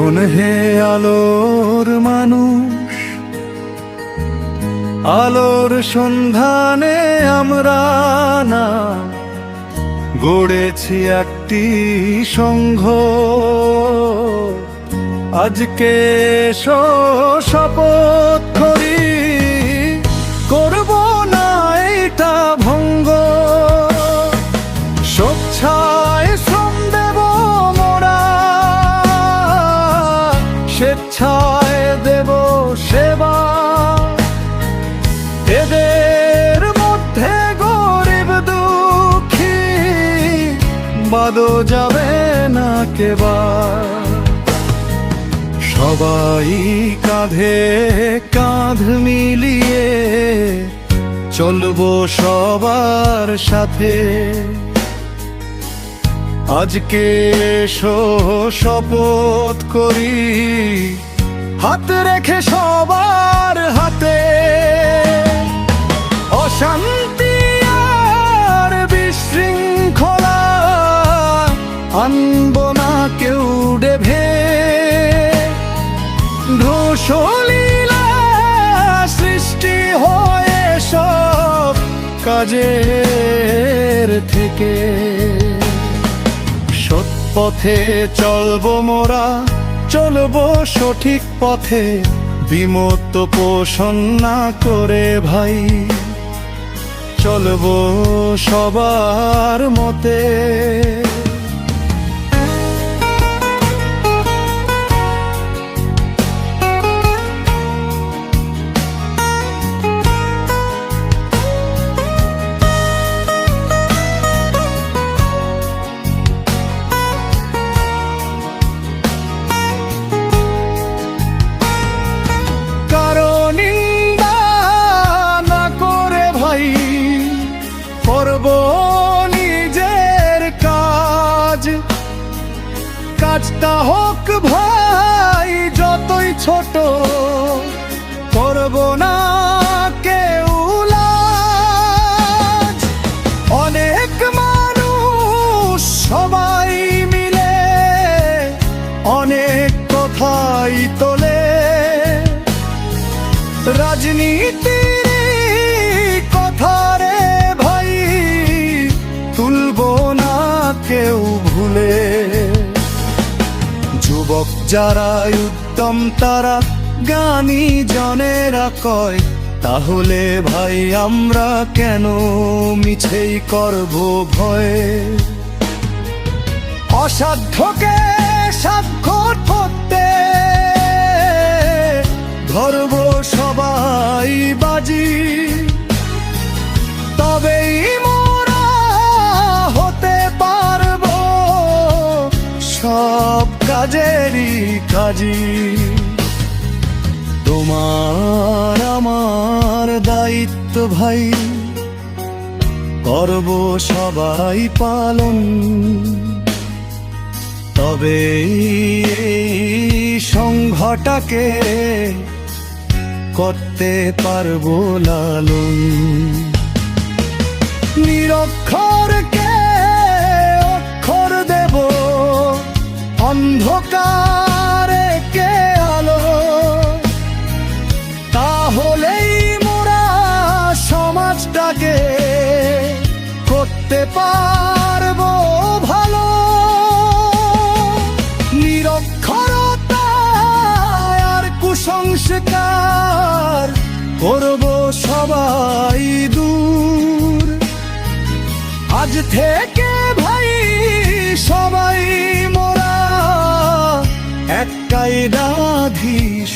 শোন হে আলোর মানুষ, আলোর সন্ধানে আমরা না গড়েছি একটি সংঘ। আজকে শপথ করি, করব না এটা ভঙ্গ। স্বেচ্ছায় শ্রম দেব মোরা, স্বেচ্ছায় দেব সেবা। এদের মধ্যে গরিব দুঃখী বাদও যাবে না কেবার। সবাই কাঁধে কাঁধ মিলিয়ে চলবো সবার সাথে। আজকে শপথ করি, হাত রেখে সবার হাতে। অশান্তি আর বিশৃঙ্খলা আনবো না কেউ ডেভে। ধ্বংসলীলা সৃষ্টি হয়ে সব কাজের থেকে। সৎ পথে চলবো মোরা, চলবো সঠিক পথে। বিমত পোষণ না করে ভাই, চলবো সবার মতে। করব নিজের কাজ, কাজটা হোক ভাই যতই ছোট। করব না কেউ লাজ। অনেক মানুষ সবাই মিলে অনেক কথাই তোলে। রাজনীতি কেউ ভুলে। যুবক যারা উদ্যম তারা জ্ঞানী জনেরা কয়, তাহলে ভাই আমরা কেন মিছেই করব ভয়। অসাধ্যকে সাধ্য করতে ধরব সবাই বাজি। তবেই সব কাজেরই কাজী। তোমার আমার দায়িত্ব ভাই, করব সবাই পালন। তবে এই সংঘটাকে করতে পারবো লালন। নিরক্ষরকে অক্ষর দেব, অন্ধকারে কে আলো। তাহলেই মোরা সমাজটাকে করতে পারবো ভালো। নিরক্ষরতা আর কুসংস্কার করব সবাই দূর। আজ থেকে ভাই সবাই মোরা এক কায়দাধীশ।